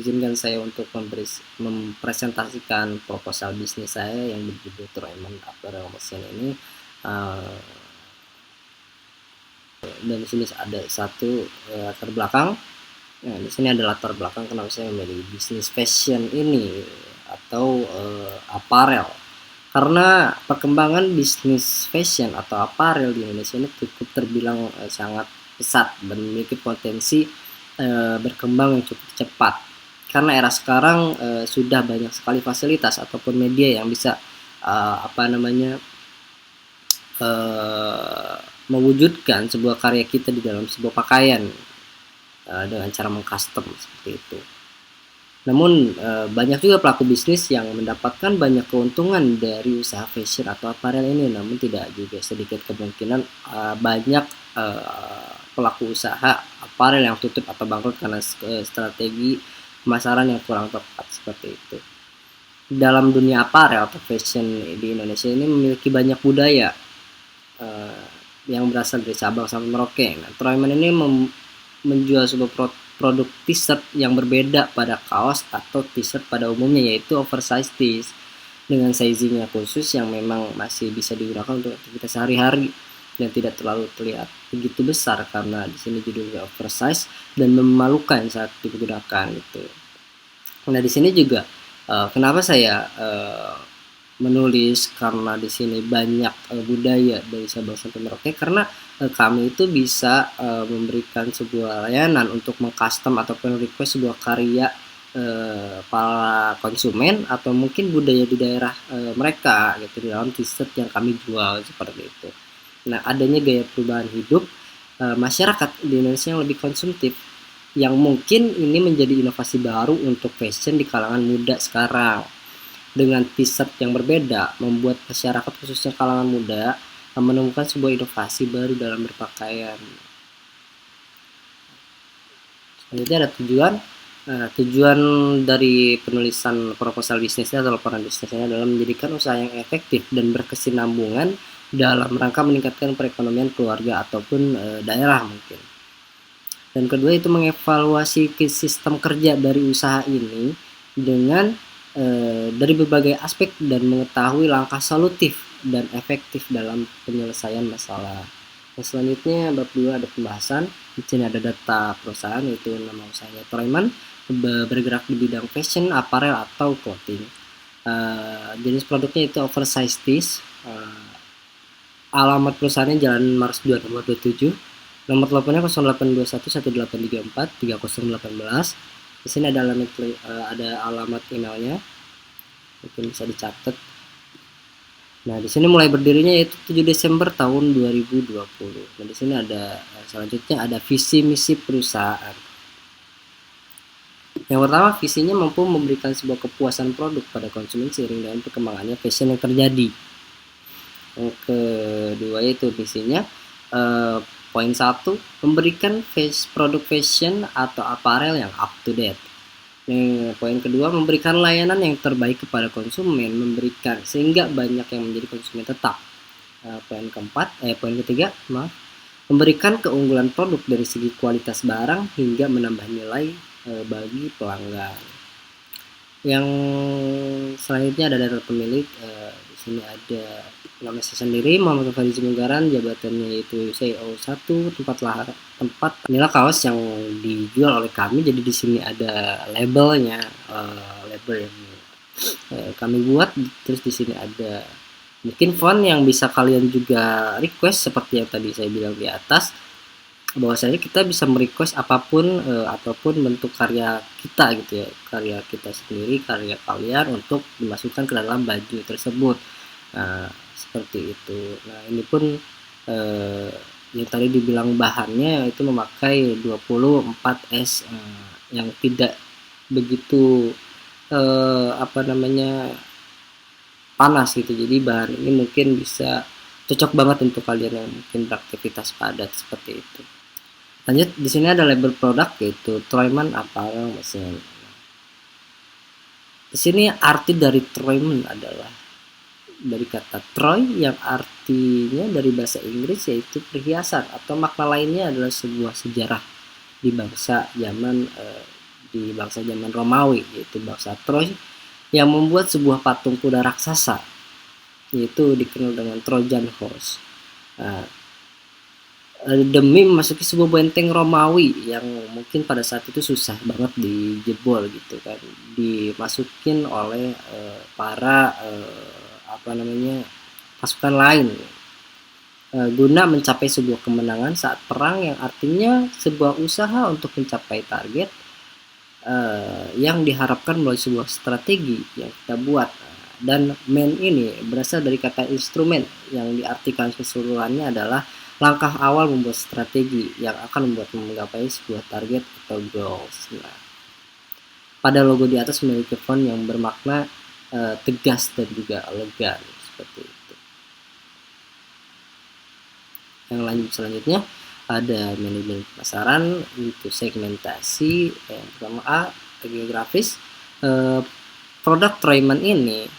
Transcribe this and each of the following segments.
izinkan saya untuk mempresentasikan proposal bisnis saya yang berjudul Troyman Apparel Machine ini. Dan di sini ada satu latar belakang. Nah, di sini ada latar belakang kenapa saya memilih bisnis fashion ini atau apparel. Karena perkembangan bisnis fashion atau apparel di Indonesia ini cukup terbilang sangat pesat dan memiliki potensi berkembang yang cukup cepat. Karena era sekarang sudah banyak sekali fasilitas ataupun media yang bisa mewujudkan sebuah karya kita di dalam sebuah pakaian dengan cara mengcustom seperti itu. Namun banyak juga pelaku bisnis yang mendapatkan banyak keuntungan dari usaha fashion atau apparel ini, namun tidak juga sedikit kemungkinan banyak pelaku usaha apparel yang tutup atau bangkrut karena strategi pemasaran yang kurang tepat seperti itu. Dalam dunia apparel atau fashion di Indonesia ini memiliki banyak budaya yang berasal dari Sabang sampai Merauke. Nah, Troyman ini menjual sebuah produk t-shirt yang berbeda pada kaos atau t-shirt pada umumnya, yaitu oversize tees dengan sizingnya khusus yang memang masih bisa digunakan untuk aktivitas sehari-hari dan tidak terlalu terlihat begitu besar karena di sini judulnya oversize dan memalukan saat digunakan gitu. Nah, di sini juga kenapa saya menulis, karena di sini banyak budaya dari Sabang sampai Merauke, karena kami itu bisa memberikan sebuah layanan untuk mengcustom ataupun request sebuah karya para konsumen atau mungkin budaya di daerah mereka gitu di dalam t-shirt yang kami jual seperti itu. Nah, adanya gaya perubahan hidup masyarakat di Indonesia yang lebih konsumtif, yang mungkin ini menjadi inovasi baru untuk fashion di kalangan muda sekarang. Dengan t-shirt yang berbeda, membuat masyarakat khususnya kalangan muda menemukan sebuah inovasi baru dalam berpakaian. Selanjutnya ada tujuan dari penulisan proposal bisnisnya atau laporan bisnisnya adalah menjadikan usaha yang efektif dan berkesinambungan dalam rangka meningkatkan perekonomian keluarga ataupun daerah mungkin. Dan kedua itu mengevaluasi sistem kerja dari usaha ini dengan dari berbagai aspek dan mengetahui langkah solutif dan efektif dalam penyelesaian masalah. Nah, selanjutnya bab 2 ada pembahasan. Di sini ada data perusahaan, yaitu nama usahanya Troyman, bergerak di bidang fashion, apparel atau clothing. Jenis produknya itu oversize tees. Alamat perusahaannya Jalan Mars 2 nomor 27. Nomor teleponnya 0821 1834 3018. Di sini ada alamat emailnya, mungkin bisa dicatat. Nah, di sini mulai berdirinya yaitu 7 Desember tahun 2020. Nah, di sini ada selanjutnya ada visi misi perusahaan. Yang pertama, visinya mampu memberikan sebuah kepuasan produk pada konsumen seiring dengan perkembangannya fashion yang terjadi. Yang kedua yaitu visinya poin 1, memberikan produk fashion atau apparel yang up to date. Poin kedua, memberikan layanan yang terbaik kepada konsumen, sehingga banyak yang menjadi konsumen tetap. Poin ketiga, memberikan keunggulan produk dari segi kualitas barang hingga menambah nilai bagi pelanggan. Yang selanjutnya ada data pemilik. Di sini ada nama saya sendiri, Muhammad Farizi Munggaran, jabatannya yaitu CEO 1, tempat inilah kaos yang dijual oleh kami. Jadi di sini ada labelnya, label yang kami buat. Terus di sini ada mungkin font yang bisa kalian juga request seperti yang tadi saya bilang di atas, bahwasanya kita bisa merequest apapun ataupun bentuk karya kita gitu ya, karya kita sendiri, karya kalian untuk dimasukkan ke dalam baju tersebut. Seperti itu. Nah, ini pun yang tadi dibilang bahannya itu memakai 24S yang tidak begitu panas gitu. Jadi bahan ini mungkin bisa cocok banget untuk kalian yang mungkin beraktivitas padat seperti itu. Lanjut, di sini ada label produk yaitu Troyman Apparel Machine. Di sini arti dari Troyman adalah dari kata Troy yang artinya dari bahasa Inggris yaitu perhiasan, atau makna lainnya adalah sebuah sejarah di bangsa zaman di bangsa zaman Romawi, yaitu bangsa Troy, yang membuat sebuah patung kuda raksasa, yaitu dikenal dengan Trojan Horse. Nah, demi memasuki sebuah benteng Romawi yang mungkin pada saat itu susah banget dijebol gitu kan, dimasukin oleh para pasukan lain, guna mencapai sebuah kemenangan saat perang, yang artinya sebuah usaha untuk mencapai target yang diharapkan melalui sebuah strategi yang kita buat. Dan main ini berasal dari kata instrumen yang diartikan keseluruhannya adalah langkah awal membuat strategi yang akan membuat menggapai sebuah target atau goals. Nah, pada logo di atas memiliki font yang bermakna tegas dan juga elegan seperti itu. Yang lanjut selanjutnya ada manajemen pemasaran, itu segmentasi. Yang pertama A, geografis. Produk Troyman ini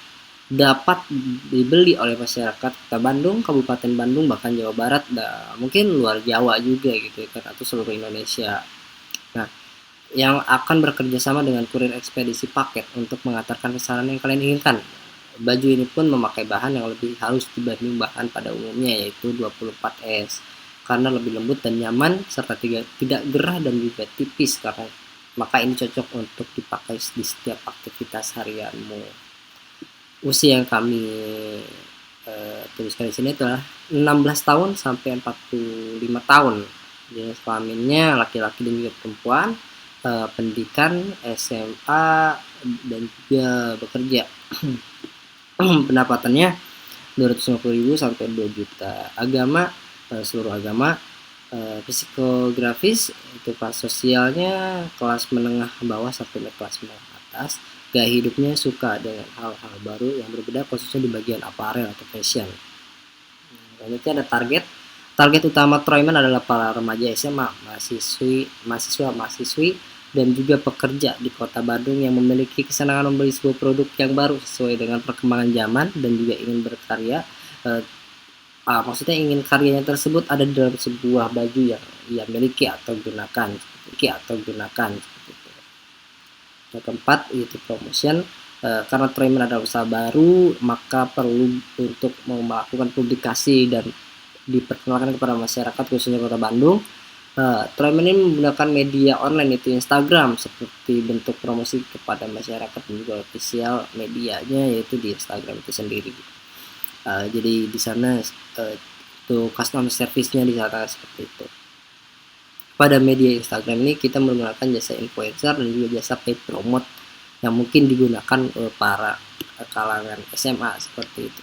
dapat dibeli oleh masyarakat Kota Bandung, Kabupaten Bandung, bahkan Jawa Barat, mungkin luar Jawa juga gitu kan, atau seluruh Indonesia. Nah, yang akan bekerja sama dengan kurir ekspedisi paket untuk mengantarkan pesanan yang kalian inginkan. Baju ini pun memakai bahan yang lebih halus dibanding bahan pada umumnya, yaitu 24S, karena lebih lembut dan nyaman, serta tidak gerah dan juga tipis, karena maka ini cocok untuk dipakai di setiap aktivitas harianmu. Usia yang kami tuliskan di sini adalah 16 tahun sampai 45 tahun. Jenis kelaminnya laki-laki dan juga perempuan, pendidikan SMA dan juga bekerja. Pendapatannya 250.000 sampai 2 juta. Agama seluruh agama. Psikografis itu kelas sosialnya kelas menengah bawah sampai kelas menengah atas. Gaya hidupnya suka dengan hal-hal baru yang berbeda, khususnya di bagian aparel atau fashion. Selanjutnya ada target. Target utama Troyman adalah para remaja SMA, mahasiswa-mahasiswi, dan juga pekerja di Kota Bandung yang memiliki kesenangan membeli sebuah produk yang baru sesuai dengan perkembangan zaman dan juga ingin berkarya. Maksudnya ingin karyanya tersebut ada di dalam sebuah baju yang ia miliki atau gunakan. Yang keempat itu promotion. Karena Troyman adalah usaha baru, maka perlu untuk melakukan publikasi dan diperkenalkan kepada masyarakat khususnya Kota Bandung. Troyman ini menggunakan media online, itu Instagram, seperti bentuk promosi kepada masyarakat, dan juga official medianya yaitu di Instagram itu sendiri. Jadi di sana itu customer service-nya di sana seperti itu. Pada media Instagram ini kita menggunakan jasa influencer dan juga jasa paid promote yang mungkin digunakan para kalangan SMA seperti itu.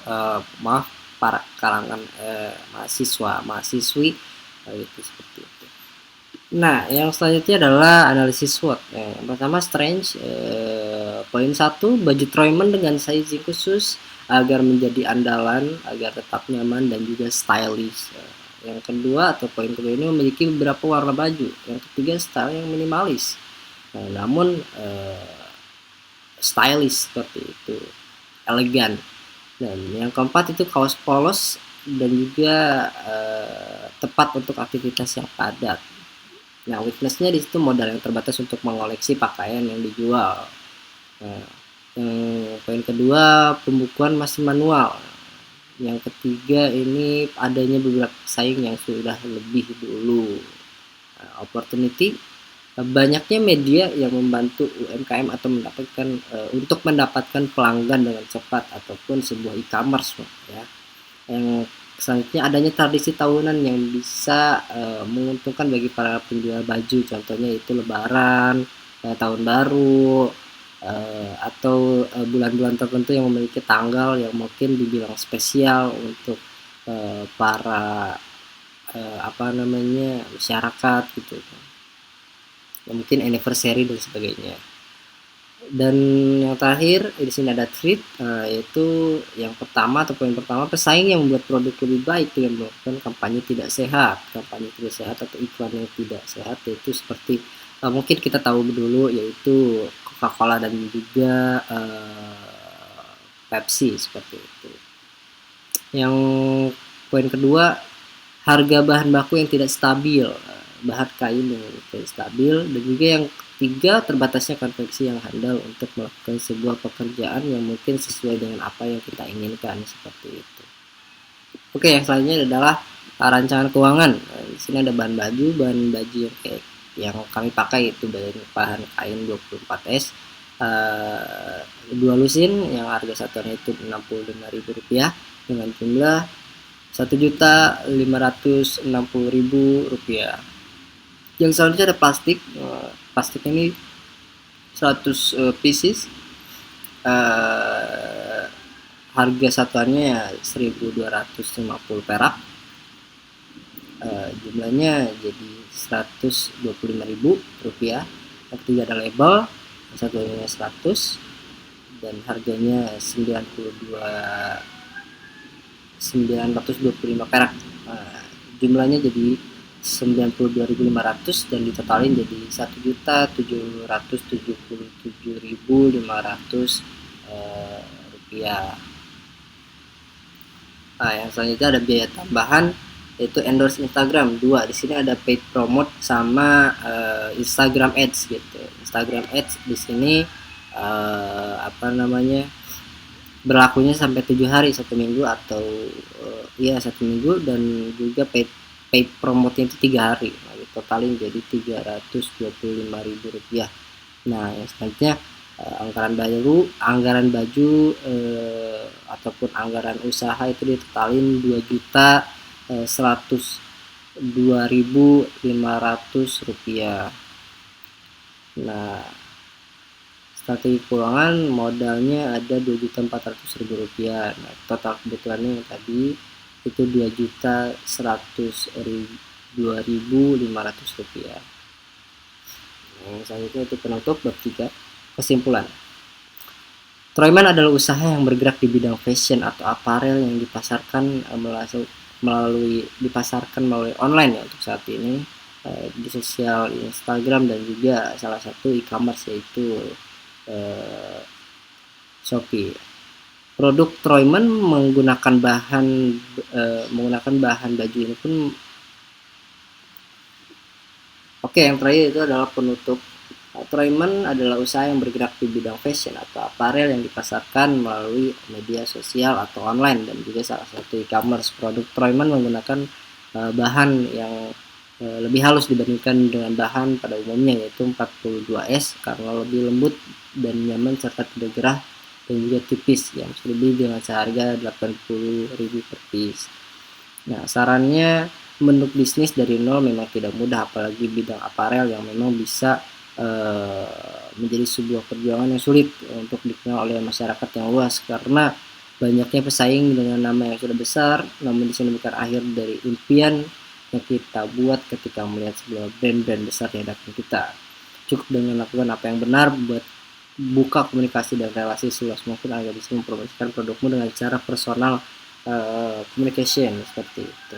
Para kalangan mahasiswa-mahasiswi itu seperti itu. Nah, yang selanjutnya adalah analisis SWOT. Yang pertama strange. Poin 1, baju Troyman dengan sizing khusus agar menjadi andalan, agar tetap nyaman dan juga stylish. Yang kedua atau poin kedua ini memiliki beberapa warna baju. Yang ketiga style yang minimalis, namun stylish seperti itu, elegan. Dan yang keempat itu kaos polos dan juga tepat untuk aktivitas yang padat. Nah, weakness-nya di situ modal yang terbatas untuk mengoleksi pakaian yang dijual. Yang poin kedua pembukuan masih manual. Yang ketiga ini adanya beberapa pesaing yang sudah lebih dulu. Opportunity, banyaknya media yang membantu UMKM atau untuk mendapatkan pelanggan dengan cepat ataupun sebuah e-commerce ya. Yang selanjutnya adanya tradisi tahunan yang bisa menguntungkan bagi para penjual baju, contohnya itu lebaran, tahun baru, atau bulan-bulan tertentu yang memiliki tanggal yang mungkin dibilang spesial untuk para masyarakat gitu kan. Ya, mungkin anniversary dan sebagainya. Dan yang terakhir di sini ada treat, yaitu yang pertama atau poin pertama, pesaing yang membuat produk lebih baik dengan melakukan kampanye tidak sehat atau iklan yang tidak sehat, yaitu seperti mungkin kita tahu dulu yaitu Coca-Cola dan juga Pepsi seperti itu. Yang poin kedua, harga bahan baku yang tidak stabil, bahan kain yang tidak stabil, dan juga yang Tiga, terbatasnya konveksi yang handal untuk melakukan sebuah pekerjaan yang mungkin sesuai dengan apa yang kita inginkan, seperti itu. Oke, yang selanjutnya adalah rancangan keuangan. Di sini ada bahan baju yang kayak yang kami pakai itu bahan kain 24S, dua lusin yang harga satuannya itu Rp65.000 dengan jumlah Rp1.560.000. Yang selanjutnya ada plastik. Plastik ini 100 pieces, harga satuannya ya 1.250 perak, jumlahnya jadi Rp125.000. Yang ketiga ada label, satuannya 100 dan harganya 925 perak, jumlahnya jadi 92.500 dan ditotalin jadi 1.777.500 rupiah. Nah, yang selanjutnya ada biaya tambahan yaitu endorse Instagram 2. Di sini ada paid promote sama Instagram Ads gitu. Instagram Ads di sini berlakunya sampai 7 hari, 1 minggu atau 1 minggu, dan juga paid promote-nya itu 3 hari. Nah, totalin jadi Rp325.000. Nah, yang selanjutnya anggaran baju ataupun anggaran usaha itu ditotalin Rp2.102.500. Nah, strategi keuangan modalnya ada Rp2.400.000. Nah, total kebutuhannya yang tadi itu Rp2.102.500. Yang selanjutnya itu penutup bab 3. Kesimpulan. Troyman adalah usaha yang bergerak di bidang fashion atau aparel yang dipasarkan melalui online ya untuk saat ini, di sosial Instagram dan juga salah satu e-commerce yaitu Shopee. Produk Troyman menggunakan bahan baju ini pun yang terakhir itu adalah penutup. Troyman adalah usaha yang bergerak di bidang fashion atau aparel yang dipasarkan melalui media sosial atau online dan juga salah satu e-commerce. Produk Troyman menggunakan bahan yang lebih halus dibandingkan dengan bahan pada umumnya, yaitu 42S karena lebih lembut dan nyaman serta tidak gerah dan juga tipis, yang lebih dengan seharga Rp80.000 per piece. Nah, sarannya membentuk bisnis dari nol memang tidak mudah, apalagi bidang aparel yang memang bisa menjadi sebuah perjuangan yang sulit untuk dikenal oleh masyarakat yang luas karena banyaknya pesaing dengan nama yang sudah besar. Namun di sini bukan akhir dari impian yang kita buat ketika melihat sebuah brand-brand besar di hadapan kita. Cukup dengan lakukan apa yang benar, buat buka komunikasi dan relasi seluas mungkin agar bisa mempromosikan produkmu dengan cara personal communication seperti itu.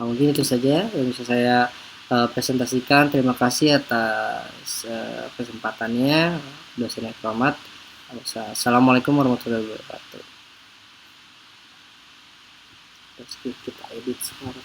Nah, mungkin itu saja yang bisa saya presentasikan. Terima kasih atas kesempatannya, dosen yang hormat. Assalamualaikum warahmatullahi wabarakatuh. Terus kita edit sekarang.